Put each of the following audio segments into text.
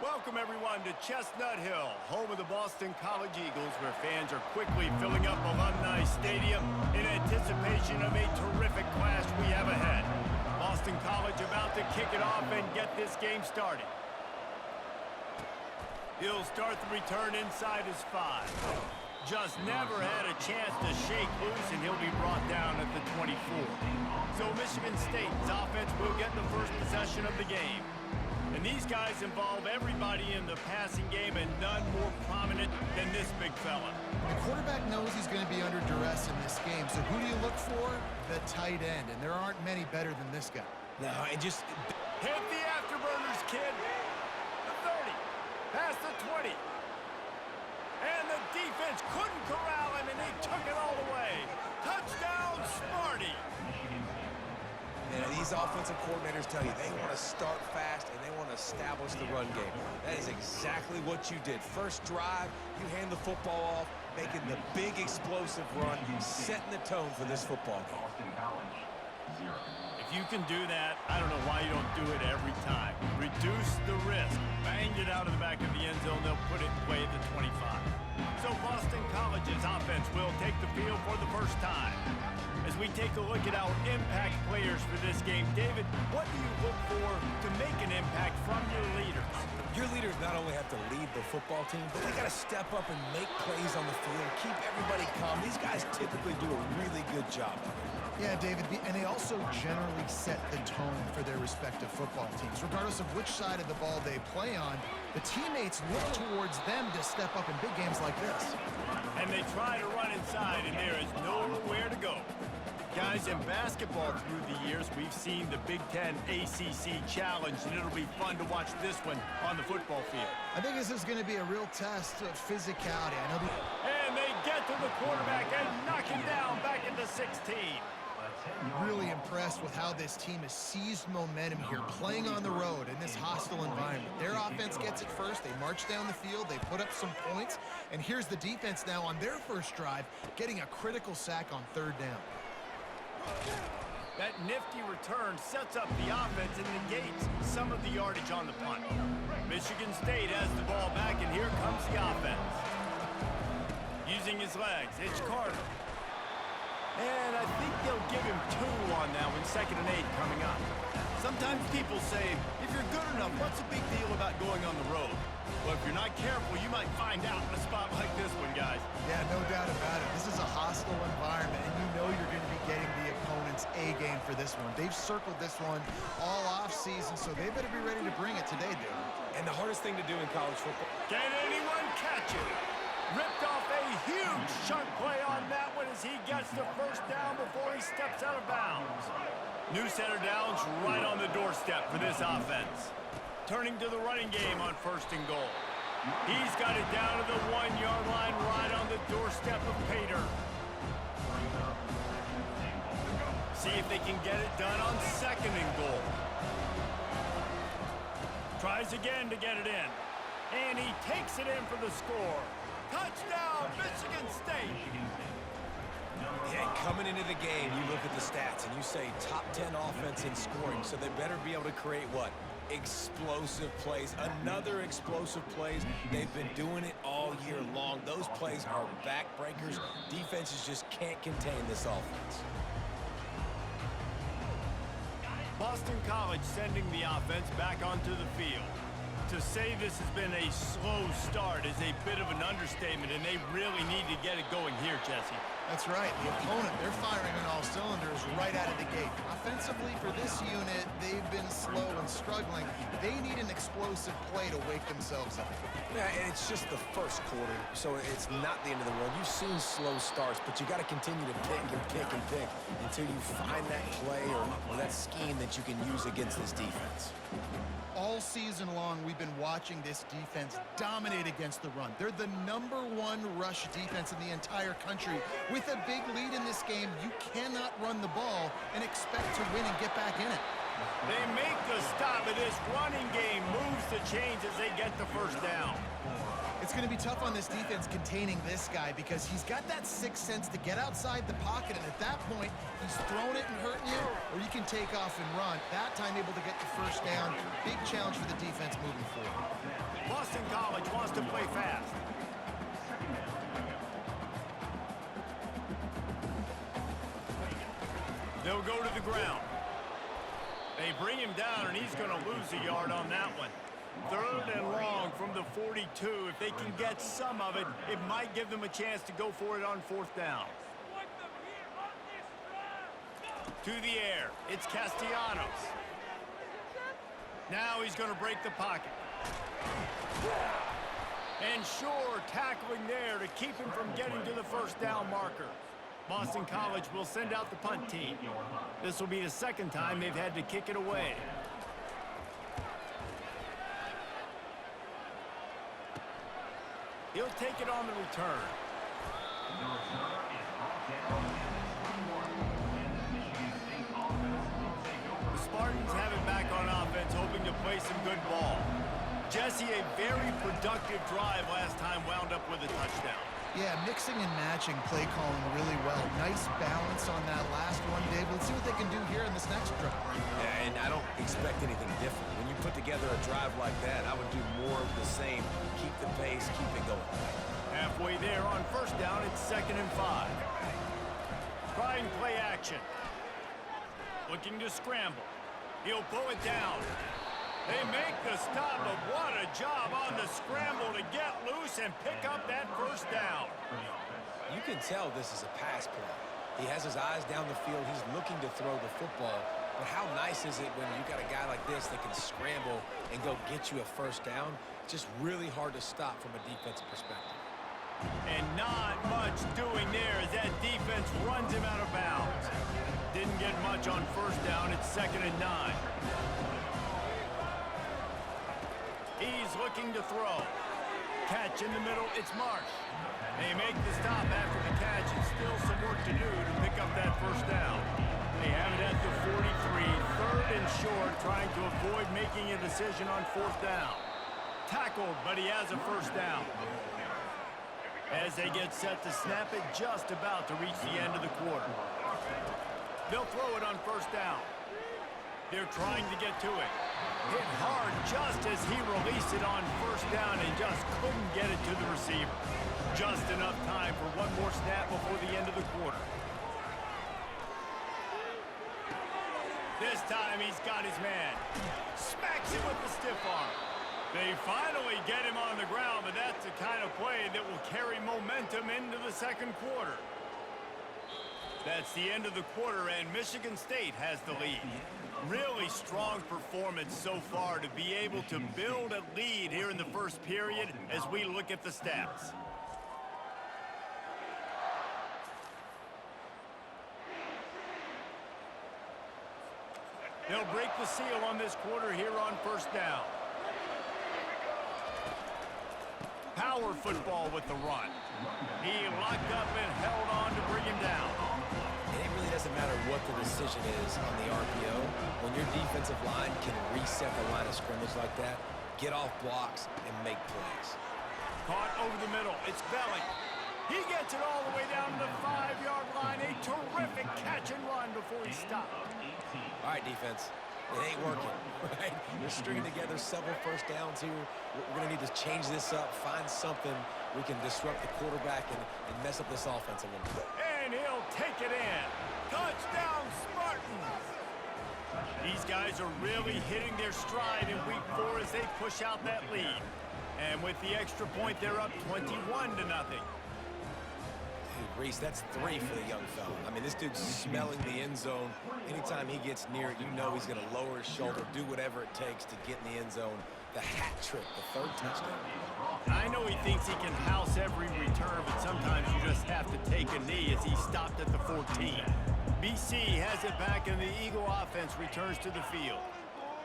Welcome, everyone, to Chestnut Hill, home of the Boston College Eagles, where fans are quickly filling up Alumni Stadium in anticipation of a terrific clash we have ahead. Boston College about to kick it off and get this game started. He'll start the return inside his 5. Just never had a chance to shake loose, and he'll be brought down at the 24. So Michigan State's offense will get the first possession of the game. And these guys involve everybody in the passing game, and none more prominent than this big fella. The quarterback knows he's going to be under duress in this game, so who do you look for? The tight end, and there aren't many better than this guy. No, and just... Hit the afterburners, kid. The 30, past the 20. And the defense couldn't corral him, and he took it all the way. Touchdown, Smarty. Yeah, these offensive coordinators tell you they want to start fast and they want to establish the run game. That is exactly what you did. First drive, you hand the football off, making the big explosive run, setting the tone for this football game. If you can do that, I don't know why you don't do it every time. Reduce the risk. Banged it out of the back of the end zone. They'll put it in play at the 25. So Boston College's offense will take the field for the first time. As we take a look at our impact players for this game, David, what do you look for to make an impact from your leaders? Your leaders not only have to lead the football team, but they got to step up and make plays on the field, keep everybody calm. These guys typically do a really good job of it. Yeah, David, and they also generally set the tone for their respective football teams. Regardless of which side of the ball they play on, the teammates look towards them to step up in big games like this. And they try to run inside, and there is nowhere to go. Guys, in basketball through the years, we've seen the Big Ten ACC Challenge, and it'll be fun to watch this one on the football field. I think this is going to be a real test of physicality. And they get to the quarterback and knock him down back into 16. Really impressed with how this team has seized momentum here, playing on the road in this hostile environment. Their offense gets it first. They march down the field. They put up some points. And here's the defense now on their first drive, getting a critical sack on 3rd down. That nifty return sets up the offense and negates some of the yardage on the punt. Michigan State has the ball back, and here comes the offense. Using his legs, it's Carter. And I think they'll give him 2 on that one, 2nd and 8 coming up. Sometimes people say, if you're good enough, what's the big deal about going on the road? Well, if you're not careful, you might find out in a spot like this one, guys. Yeah, no doubt about it. This is a hostile environment, and you know you're going to be getting the opponent's A game for this one. They've circled this one all offseason, so they better be ready to bring it today, dude. And the hardest thing to do in college football. Can anyone catch it? Ripped off a huge chunk play on that one as he gets the first down before he steps out of bounds. New center downs right on the doorstep for this offense. Turning to the running game on 1st and goal. He's got it down to the 1-yard line right on the doorstep of Pater. See if they can get it done on 2nd and goal. Tries again to get it in. And he takes it in for the score. Touchdown, Michigan State! Yeah, coming into the game, you look at the stats and you say top 10 offense in scoring, so they better be able to create what? Explosive plays. Another explosive plays. They've been doing it all year long. Those plays are backbreakers. Defenses just can't contain this offense. Boston College sending the offense back onto the field. To say this has been a slow start is a bit of an understatement, and they really need to get it going here, Jesse. That's right. The opponent, they're firing on all cylinders right out of the gate. Offensively, for this unit, they've been slow and struggling. They need an explosive play to wake themselves up. Yeah, and it's just the first quarter, so it's not the end of the world. You've seen slow starts, but you got to continue to pick and pick and pick until you find that play or that scheme that you can use against this defense. All season long, we've been watching this defense dominate against the run. They're the #1 rush defense in the entire country. With a big lead in this game, you cannot run the ball and expect to win and get back in it. They make the stop, and this running game moves the chains as they get the first down. It's going to be tough on this defense containing this guy because he's got that sixth sense to get outside the pocket, and at that point, he's throwing it and hurting you, or you can take off and run. That time able to get the first down. Big challenge for the defense moving forward. Boston College wants to play fast. They'll go to the ground. They bring him down, and he's going to lose a yard on that one. 3rd and long from the 42. If they can get some of it, it might give them a chance to go for it on 4th down. To the air, it's Castellanos. Now he's going to break the pocket. And sure, tackling there to keep him from getting to the first down marker. Boston College will send out the punt team. This will be the 2nd time they've had to kick it away. He'll take it on the return. The Spartans have it back on offense, hoping to play some good ball. Jesse, a very productive drive last time, wound up with a touchdown. Yeah, mixing and matching play calling really well. Nice balance on that last one, Dave. Let's see what they can do here in this next drive. Yeah, and I don't expect anything different. When you put together a drive like that, I would do more of the same. Keep the pace, keep it going. Halfway there on 1st down, it's 2nd and 5. Trying play action. Looking to scramble. He'll pull it down. They make the stop, but what a job on the scramble to get loose and pick up that 1st down. You can tell this is a pass play. He has his eyes down the field. He's looking to throw the football. But how nice is it when you got a guy like this that can scramble and go get you a 1st down? Just really hard to stop from a defensive perspective. And not much doing there as that defense runs him out of bounds. Didn't get much on 1st down. It's 2nd and 9. He's looking to throw. Catch in the middle, it's Marsh. They make the stop after the catch, and still some work to do to pick up that 1st down. They have it at the 43, 3rd and short, trying to avoid making a decision on 4th down. Tackled, but he has a 1st down. As they get set to snap it, just about to reach the end of the quarter. They'll throw it on 1st down. They're trying to get to it. Hit hard just as he released it on 1st down and just couldn't get it to the receiver. Just enough time for one more snap before the end of the quarter. This time he's got his man. Smacks him with the stiff arm. They finally get him on the ground, but that's the kind of play that will carry momentum into the 2nd quarter. That's the end of the quarter, and Michigan State has the lead. Really strong performance so far to be able to build a lead here in the 1st period as we look at the stats. They'll break the seal on this quarter here on 1st down. Power football with the run. He locked up and held on to bring him down. And it really doesn't matter what the decision is on the RPO. When your defensive line can reset the line of scrimmage like that, get off blocks and make plays. Caught over the middle. It's Belling. He gets it all the way down to the 5-yard line. A terrific catch and run before he stopped. All right, defense. It ain't working, right? You're stringing together several 1st downs here. We're going to need to change this up, find something we can disrupt the quarterback and mess up this offense a little bit. And he'll take it in. Touchdown, Spartans! These guys are really hitting their stride in week 4 as they push out that lead. And with the extra point, they're up 21-0. Dude, Reese, that's 3 for the young fella. I mean, this dude's smelling the end zone. Anytime he gets near it, you know he's going to lower his shoulder, do whatever it takes to get in the end zone. The hat trick, the 3rd touchdown. I know he thinks he can house every return, but sometimes you just have to take a knee as he stopped at the 14. BC has it back, and the Eagle offense returns to the field.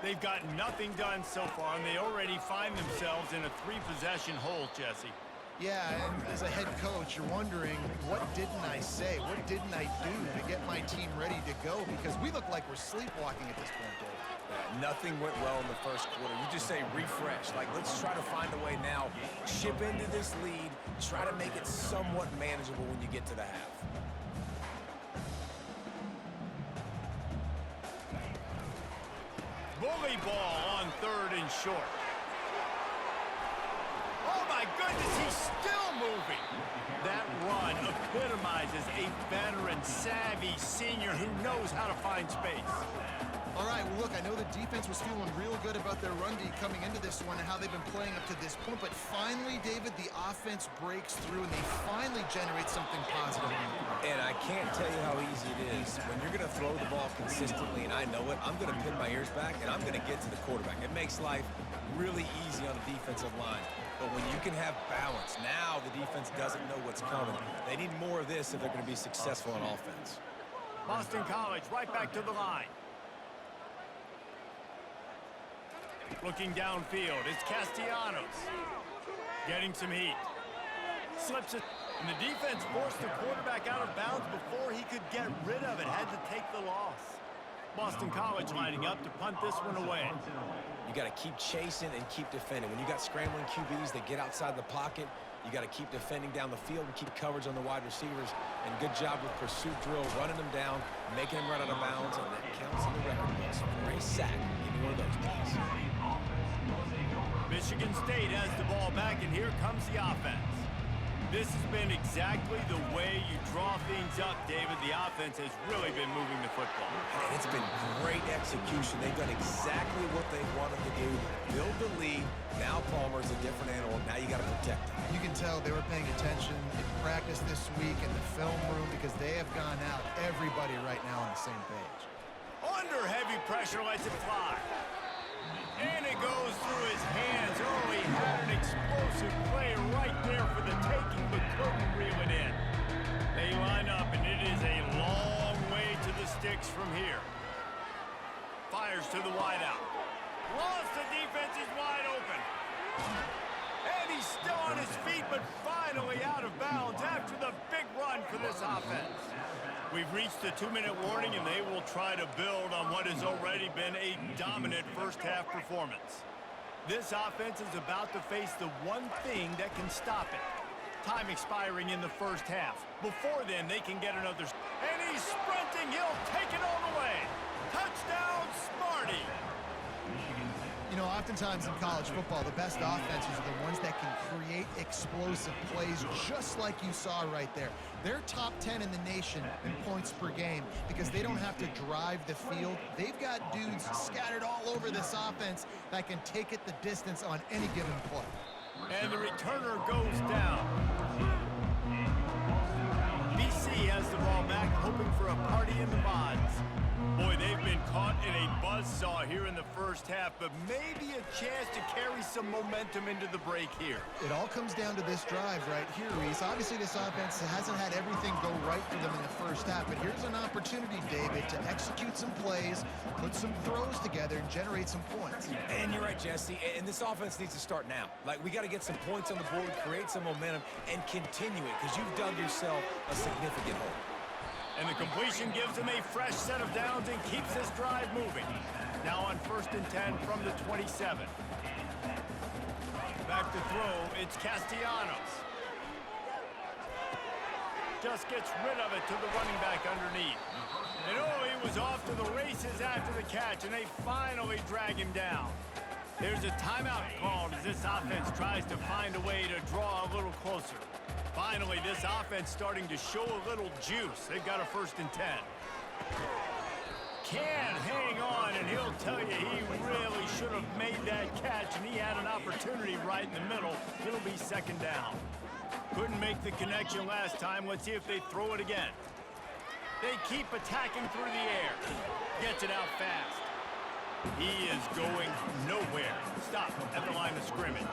They've gotten nothing done so far, and they already find themselves in a 3-possession hole, Jesse. Yeah, and as a head coach, you're wondering, what didn't I say? What didn't I do to get my team ready to go? Because we look like we're sleepwalking at this point, Dave. Yeah, nothing went well in the first quarter. You just say refresh. Like, let's try to find a way now. Chip into this lead. Try to make it somewhat manageable when you get to the half. Bully ball on 3rd and short. Oh, my goodness, he's still moving. That run epitomizes a veteran, savvy senior who knows how to find space. All right, well, look, I know the defense was feeling real good about their run D coming into this one and how they've been playing up to this point, but finally, David, the offense breaks through and they finally generate something positive. And I can't tell you how easy it is. When you're going to throw the ball consistently, and I know it, I'm going to pin my ears back and I'm going to get to the quarterback. It makes life really easy on the defensive line. But when you can have balance, now the defense doesn't know what's coming. They need more of this if they're going to be successful on offense. Boston College right back to the line. Looking downfield, it's Castellanos. Getting some heat. Slips it. And the defense forced the quarterback out of bounds before he could get rid of it. Had to take the loss. Boston College lining up to punt this one away. You got to keep chasing and keep defending. When you got scrambling QBs that get outside the pocket, you got to keep defending down the field and keep coverage on the wide receivers. And good job with pursuit drill, running them down, making them run out of bounds, and that counts in the record books for a sack. Give me one of those, please. Michigan State has the ball back, and here comes the offense. This has been exactly the way you draw things up, David. The offense has really been moving the football. And it's been great execution. They've done exactly what they wanted to do. Build the lead. Now Palmer's a different animal. Now you got to protect him. You can tell they were paying attention in practice this week in the film room because they have gone out, everybody right now on the same page. Under heavy pressure, lets it fly. And it goes through his hands. Oh, he had an explosive play right there for the taking, but couldn't reel it in. They line up, and it is a long way to the sticks from here. Fires to the wideout. Lost, the defense is wide open. And he's still on his feet, but finally out of bounds after the big run for this offense. We've reached the 2-minute warning, and they will try to build on what has already been a dominant first-half performance. This offense is about to face the one thing that can stop it. Time expiring in the first half. Before then, they can get another. And he's sprinting. He'll take it all the way. Touchdown, Smarty. You know, oftentimes in college football, the best offenses are the ones that can create explosive plays just like you saw right there. They're top 10 in the nation in points per game because they don't have to drive the field. They've got dudes scattered all over this offense that can take it the distance on any given play. And the returner goes down. BC has the ball back, hoping for a party in the mods. Boy, they've been caught in a buzzsaw here in the first half, but maybe a chance to carry some momentum into the break here. It all comes down to this drive right here, Reese. Obviously, this offense hasn't had everything go right for them in the first half, but here's an opportunity, David, to execute some plays, put some throws together, and generate some points. And you're right, Jesse, and this offense needs to start now. Like, we got to get some points on the board, create some momentum, and continue it, because you've dug yourself a significant hole. And the completion gives him a fresh set of downs and keeps this drive moving. Now on 1st and 10 from the 27. Back to throw, it's Castellanos. Just gets rid of it to the running back underneath. And oh, he was off to the races after the catch, and they finally drag him down. There's a timeout called as this offense tries to find a way to draw a little closer. Finally, this offense starting to show a little juice. They've got a 1st and 10. Can't hang on, and he'll tell you he really should have made that catch, and he had an opportunity right in the middle. It'll be 2nd down. Couldn't make the connection last time. Let's see if they throw it again. They keep attacking through the air. Gets it out fast. He is going nowhere. Stop at the line of scrimmage.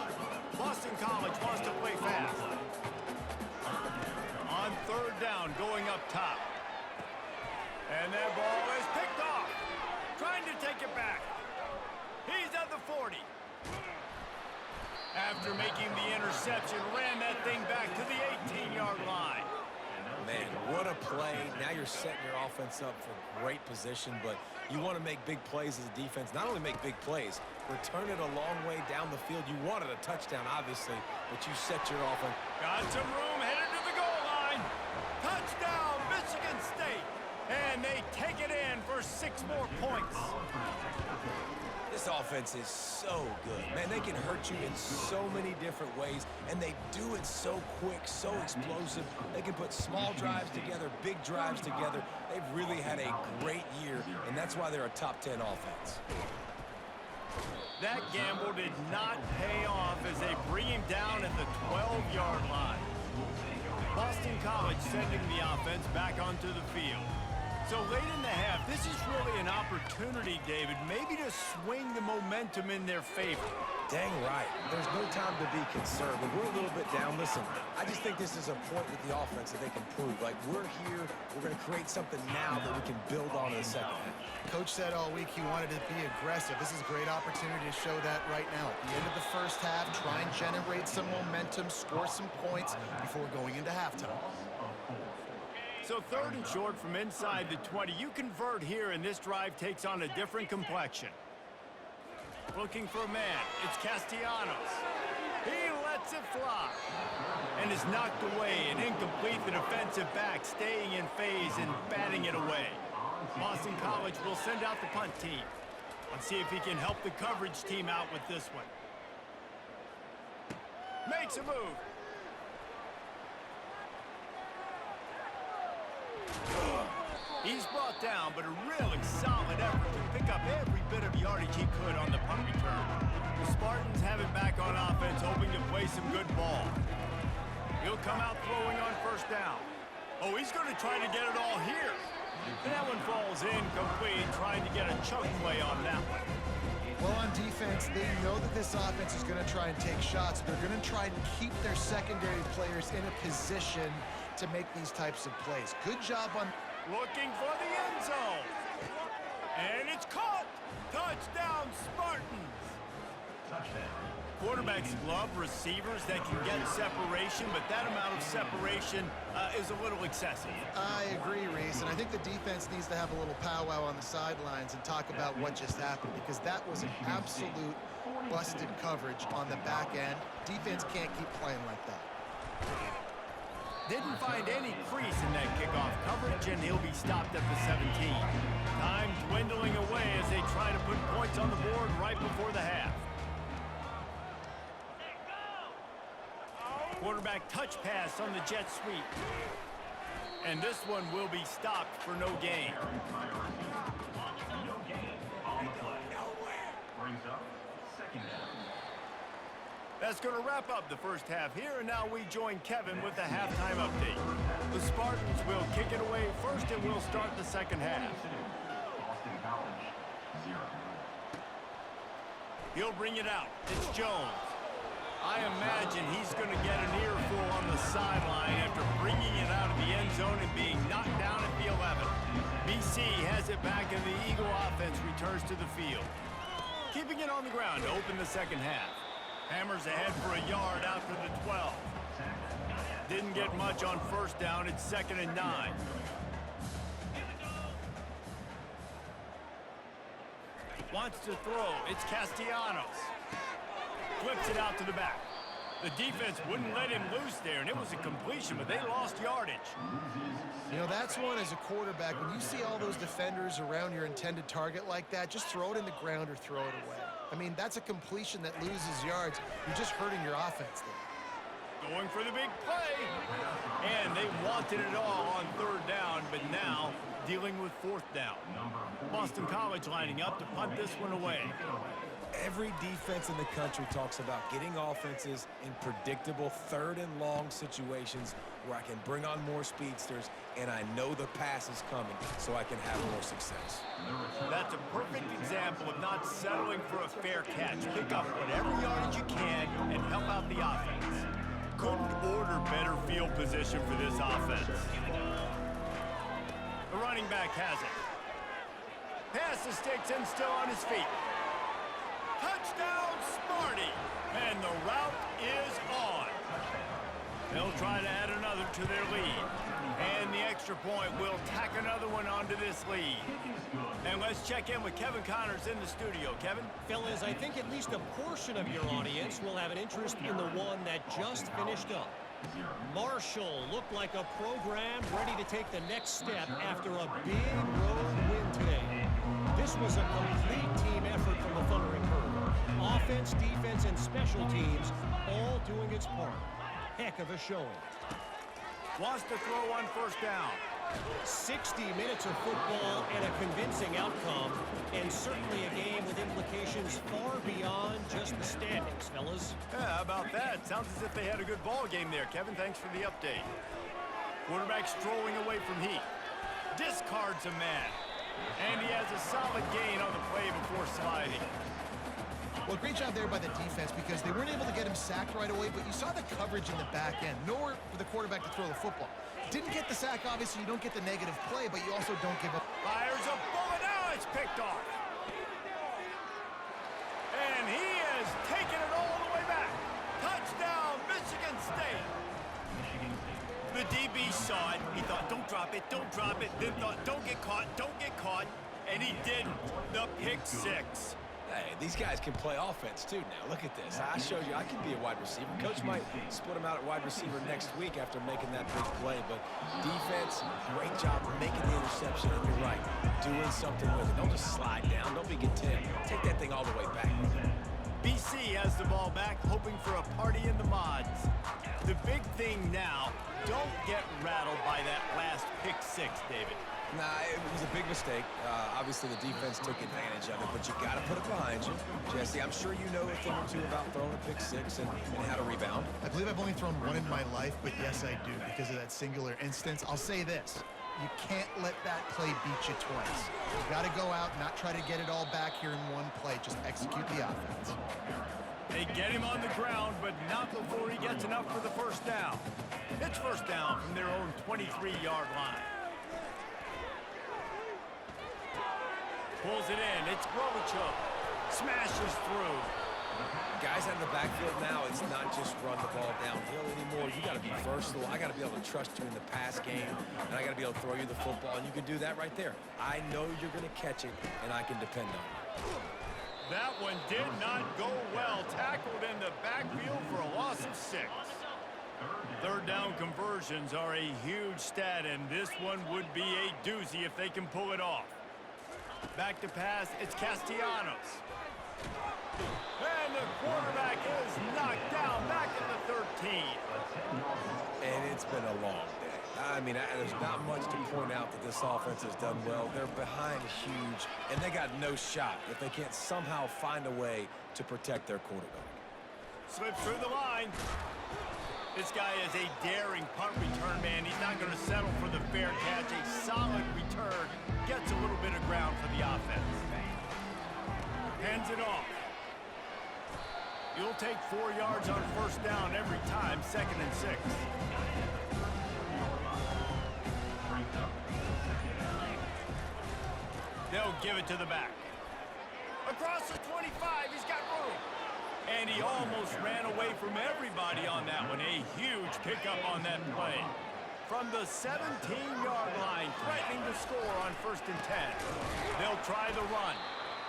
Boston College wants to play fast. On 3rd down, going up top. And that ball is picked off. Trying to take it back. He's at the 40. After making the interception, ran that thing back to the 18-yard line. Man, what a play. Now you're setting your offense up for great position, but you want to make big plays as a defense. Not only make big plays, return it a long way down the field. You wanted a touchdown, obviously, but you set your offense. Got some room, headed to the goal line. Touchdown, Michigan State. And they take it in for 6 more points. This offense is so good. Man, they can hurt you in so many different ways, and they do it so quick, so explosive. They can put small drives together, big drives together. They've really had a great year, and that's why they're a top 10 offense. That gamble did not pay off as they bring him down at the 12-yard line. Boston College sending the offense back onto the field. So late in the half, this is really an opportunity, David, maybe to swing the momentum in their favor. Dang right. There's no time to be concerned. When we're a little bit down, listen, I just think this is a point with the offense that they can prove. Like, we're here, we're going to create something now that we can build on in the second half. Coach said all week he wanted to be aggressive. This is a great opportunity to show that right now. At the end of the first half, try and generate some momentum, score some points before going into halftime. So 3rd and short from inside the 20. You convert here, and this drive takes on a different complexion. Looking for a man. It's Castellanos. He lets it fly. And is knocked away and incomplete. The defensive back staying in phase and batting it away. Boston College will send out the punt team. Let's see if he can help the coverage team out with this one. Makes a move. He's brought down, but a really solid effort to pick up every bit of yardage he could on the punt return. The Spartans have it back on offense, hoping to play some good ball. He'll come out throwing on 1st down. Oh, he's going to try to get it all here. And that one falls incomplete, trying to get a chunk play on that one. Well, on defense, they know that this offense is going to try and take shots. They're going to try and keep their secondary players in a position to make these types of plays. Good job on... Looking for the end zone. And it's caught. Touchdown, Spartans. Quarterbacks love receivers that can get separation, but that amount of separation is a little excessive. I agree, Reese, and I think the defense needs to have a little powwow on the sidelines and talk about what just happened, because that was an absolute busted coverage on the back end. Defense can't keep playing like that. Didn't find any crease in that kickoff coverage, and he'll be stopped at the 17. Time dwindling away as they try to put points on the board right before the half. Quarterback touch pass on the jet sweep. And this one will be stopped for no gain. That's going to wrap up the first half here, and now we join Kevin with the halftime update. The Spartans will kick it away first, and we'll start the second half. He'll bring it out. It's Jones. I imagine he's going to get an earful on the sideline after bringing it out of the end zone and being knocked down at the 11. BC has it back, and the Eagle offense returns to the field. Keeping it on the ground to open the second half. Hammers ahead for a yard after the 12. Didn't get much on 1st down. It's 2nd and 9. Wants to throw. It's Castellanos. Flips it out to the back. The defense wouldn't let him loose there, and it was a completion, but they lost yardage. You know, that's one as a quarterback. When you see all those defenders around your intended target like that, just throw it in the ground or throw it away. I mean, that's a completion that loses yards. You're just hurting your offense there. Going for the big play. And they wanted it all on 3rd down, but now dealing with 4th down. Boston College lining up to punt this one away. Every defense in the country talks about getting offenses in predictable 3rd and long situations where I can bring on more speedsters and I know the pass is coming so I can have more success. That's a perfect example of not settling for a fair catch. Pick up whatever yardage you can and help out the offense. Couldn't order better field position for this offense. The running back has it. Pass the sticks and still on his feet. Touchdown, Smarty! And the route is on. They'll try to add another to their lead. And the extra point will tack another one onto this lead. And let's check in with Kevin Connors in the studio. Kevin? Fellas, I think at least a portion of your audience will have an interest in the one that just finished up. Marshall looked like a program ready to take the next step after a big road win today. This was a complete team effort from the Thundering Herd. Offense, defense, and special teams all doing its part. Heck of a showing. Wants to throw on first down. 60 minutes of football and a convincing outcome, and certainly a game with implications far beyond just the standings, fellas. Yeah, how about that? Sounds as if they had a good ball game there. Kevin, thanks for the update. Quarterback strolling away from heat. Discards a man. And he has a solid gain on the play before sliding. Well, great job there by the defense because they weren't able to get him sacked right away, but you saw the coverage in the back end. Nowhere for the quarterback to throw the football. Didn't get the sack, obviously. You don't get the negative play, but you also don't give up. Fires a bullet. Now it's picked off. And he has taken it all the way back. Touchdown, Michigan State. The DB saw it. He thought, don't drop it, don't drop it. Then thought, don't get caught, don't get caught. And he didn't. The pick six. Hey, these guys can play offense, too, now. Look at this. I showed you I can be a wide receiver. Coach might split him out at wide receiver next week after making that big play. But defense, great job making the interception. And you're right, doing something with it. Don't just slide down. Don't be content. Take that thing all the way back. BC has the ball back, hoping for a party in the mods. The big thing now, don't get rattled by that last pick six, David. Nah, it was a big mistake. Obviously, the defense took advantage of it, but you got to put it behind you. Jesse, I'm sure you know a thing or two about throwing a pick six and how to rebound. I believe I've only thrown one in my life, but yes, I do because of that singular instance. I'll say this. You can't let that play beat you twice. You got to go out, not try to get it all back here in one play. Just execute the offense. They get him on the ground, but not before he gets enough for the first down. It's first down from their own 23-yard line. Pulls it in. It's Robichuk. Smashes through. Guys out of the backfield now, it's not just run the ball downhill anymore. You got to be versatile. I got to be able to trust you in the pass game, and I got to be able to throw you the football, and you can do that right there. I know you're going to catch it, and I can depend on it. That one did not go well. Tackled in the backfield for a loss of 6. Third down conversions are a huge stat, and this one would be a doozy if they can pull it off. Back to pass, it's Castellanos. And the quarterback is knocked down back at the 13. And it's been a long day. I mean, there's not much to point out that this offense has done well. They're behind huge, and they got no shot if they can't somehow find a way to protect their quarterback. Slips through the line. This guy is a daring punt return man. He's not going to settle for the fair catch. A solid return. Gets a little bit of ground for the offense. Hands it off. You'll take 4 yards on first down every time, 2nd and 6. They'll give it to the back. Across the 25, he's got room. And he almost ran away from everybody on that one. A huge pickup on that play. From the 17-yard line, threatening to score on 1st and 10. They'll try the run.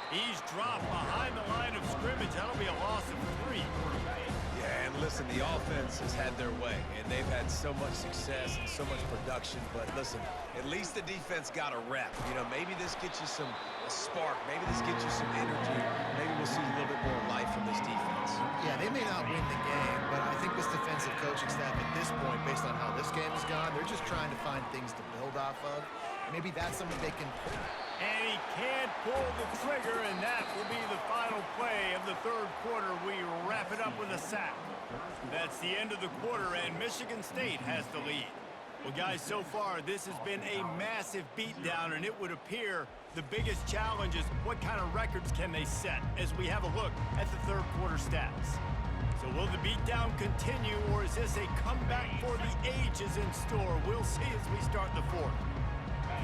He's dropped behind the line of scrimmage. That'll be a loss of 3. Yeah, and listen, the offense has had their way, and they've had so much success and so much production. But listen, at least the defense got a rep. You know, maybe this gets you a spark. Maybe this gets you some energy. Maybe we'll see a little bit more life from this defense. Yeah, they may not win the game, but I think this defensive coaching staff at this point, based on how this game has gone, they're just trying to find things to build off of. Maybe that's something they can pull. And he can't pull the trigger, and that will be the final play of the 3rd quarter. We wrap it up with a sack. That's the end of the quarter, and Michigan State has the lead. Well, guys, so far, this has been a massive beatdown, and it would appear the biggest challenge is what kind of records can they set as we have a look at the 3rd quarter stats. So will the beatdown continue, or is this a comeback for the ages in store? We'll see as we start the 4th.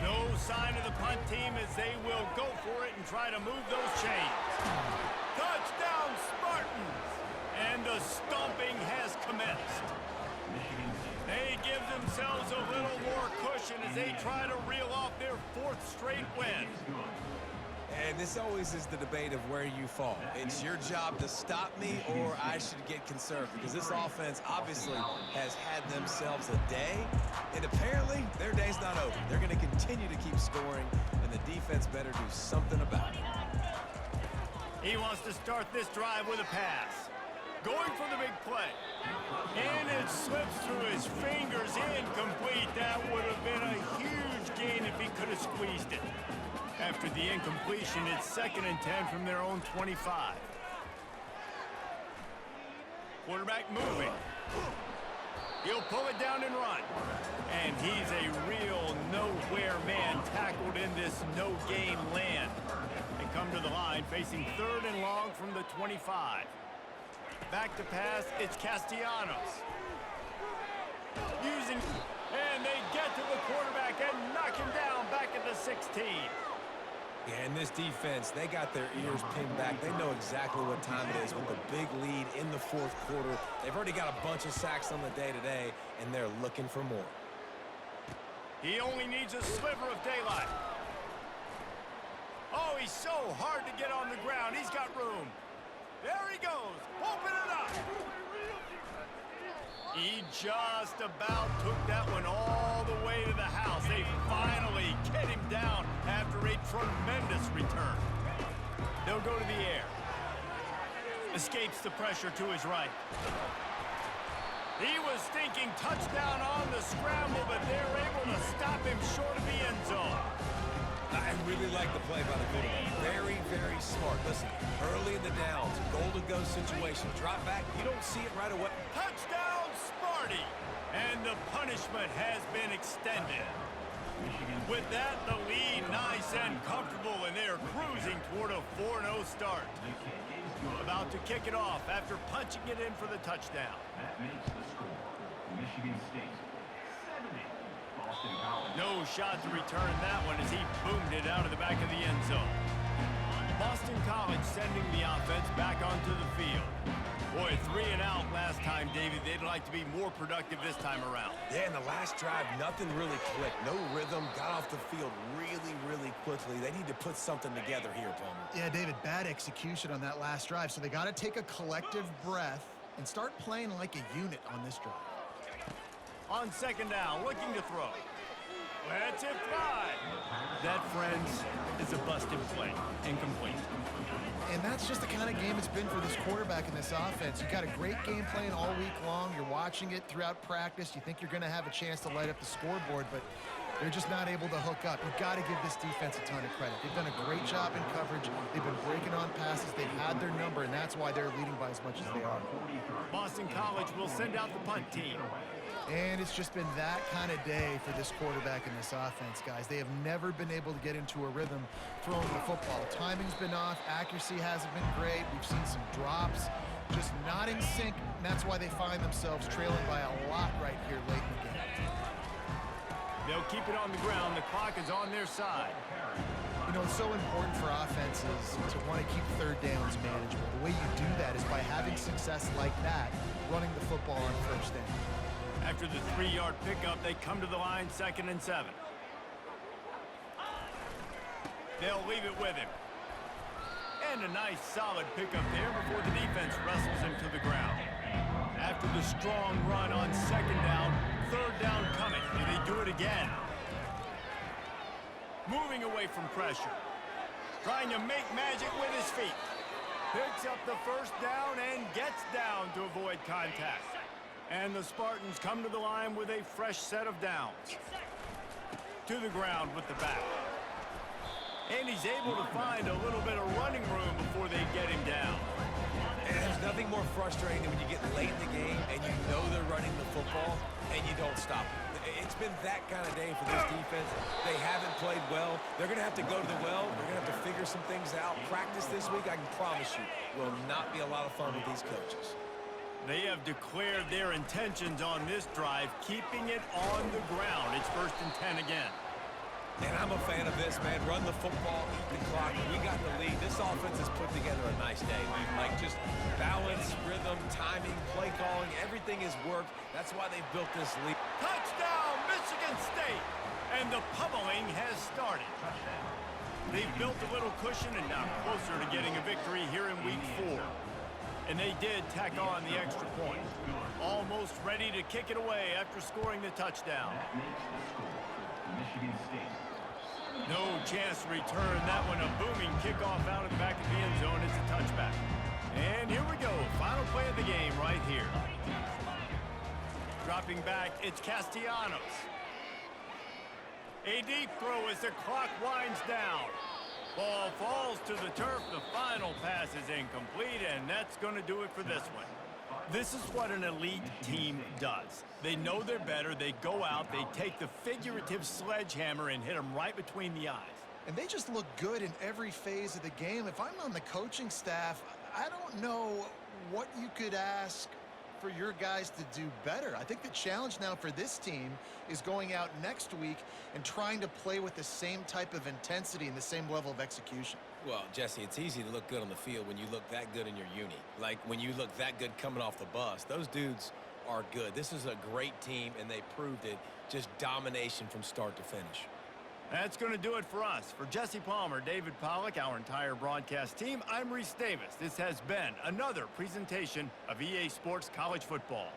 No sign of the punt team as they will go for it and try to move those chains. Touchdown, Spartans! And the stomping has commenced. They give themselves a little more cushion as they try to reel off their 4th straight win. And this always is the debate of where you fall. It's your job to stop me or I should get conservative, because this offense obviously has had themselves a day, and apparently their day's not over. They're going to continue to keep scoring, and the defense better do something about it. He wants to start this drive with a pass. Going for the big play. And it slips through his fingers, incomplete. That would have been a huge gain if he could have squeezed it. After the incompletion, it's 2nd and 10 from their own 25. Quarterback moving. He'll pull it down and run. And he's a real nowhere man tackled in this no-gain land. They come to the line facing 3rd and long from the 25. Back to pass, it's Castellanos. And they get to the quarterback and knock him down back at the 16. Yeah, and this defense, they got their ears pinned back. They know exactly what time it is with the big lead in the 4th quarter. They've already got a bunch of sacks on the day today, and they're looking for more. He only needs a sliver of daylight. Oh, he's so hard to get on the ground. He's got room. There he goes. Open it up. He just about took that one all the way to the house. They finally get him down after a tremendous return. They'll go to the air. Escapes the pressure to his right. He was thinking touchdown on the scramble, but they're able to stop him short of the end zone. I really like the play by the quarterback. Very, very smart. Listen, early in the downs, goal-to-go situation, drop back, you don't see it right away. Touchdown, Sparty! And the punishment has been extended. With that, the lead nice and comfortable, and they're cruising toward a 4-0 start. About to kick it off after punching it in for the touchdown. That makes the score. Michigan State, 70. Boston College. No shot to return that one as he boomed it out of the back of the end zone. Boston College sending the offense back onto the field. Boy, 3 and out last time, David. They'd like to be more productive this time around. Yeah, in the last drive, nothing really clicked. No rhythm, got off the field really, really quickly. They need to put something together here, Palmer. Yeah, David, bad execution on that last drive, so they got to take a collective breath and start playing like a unit on this drive. On 2nd down, looking to throw. Let's it fly. That, friends, is a busted play. Incomplete. And that's just the kind of game it's been for this quarterback in this offense. You've got a great game plan all week long. You're watching it throughout practice. You think you're going to have a chance to light up the scoreboard, but they're just not able to hook up. You've got to give this defense a ton of credit. They've done a great job in coverage. They've been breaking on passes. They've had their number, and that's why they're leading by as much as they are. Boston College will send out the punt team. And it's just been that kind of day for this quarterback in this offense, guys. They have never been able to get into a rhythm throwing the football. Timing's been off. Accuracy hasn't been great. We've seen some drops. Just not in sync, and that's why they find themselves trailing by a lot right here late in the game. They'll keep it on the ground. The clock is on their side. You know, it's so important for offenses to want to keep 3rd downs manageable. The way you do that is by having success like that, running the football on 1st down. After the 3-yard pickup, they come to the line 2nd and 7. They'll leave it with him. And a nice solid pickup there before the defense wrestles him to the ground. After the strong run on 2nd down, 3rd down coming. Do they do it again? Moving away from pressure. Trying to make magic with his feet. Picks up the 1st down and gets down to avoid contact. And the Spartans come to the line with a fresh set of downs. To the ground with the back. And he's able to find a little bit of running room before they get him down. And there's nothing more frustrating than when you get late in the game and you know they're running the football and you don't stop them. It's been that kind of day for this defense. They haven't played well. They're going to have to go to the well. They're going to have to figure some things out. Practice this week, I can promise you, will not be a lot of fun with these coaches. They have declared their intentions on this drive, keeping it on the ground. It's 1st and 10 again. And I'm a fan of this, man. Run the football, eat the clock. We got the lead. This offense has put together a nice day. Like just balance, rhythm, timing, play calling, everything has worked. That's why they've built this lead. Touchdown, Michigan State! And the pummeling has started. They've built a little cushion and now closer to getting a victory here in week 4. And they did tack on the extra point. Almost ready to kick it away after scoring the touchdown. That makes the score. Michigan State. No chance to return that one. A booming kickoff out of the back of the end zone. It's a touchback. And here we go. Final play of the game right here. Dropping back, it's Castellanos. A deep throw as the clock winds down. Ball falls to the turf. The final pass is incomplete, and that's going to do it for this one. This is what an elite team does. They know they're better. They go out. They take the figurative sledgehammer and hit them right between the eyes. And they just look good in every phase of the game. If I'm on the coaching staff, I don't know what you could ask for your guys to do better. I think the challenge now for this team is going out next week and trying to play with the same type of intensity and the same level of execution. Well, Jesse, it's easy to look good on the field when you look that good in your uni. Like when you look that good coming off the bus. Those dudes are good. This is a great team, and they proved it. Just domination from start to finish. That's going to do it for us. For Jesse Palmer, David Pollack, our entire broadcast team, I'm Reese Davis. This has been another presentation of EA Sports College Football.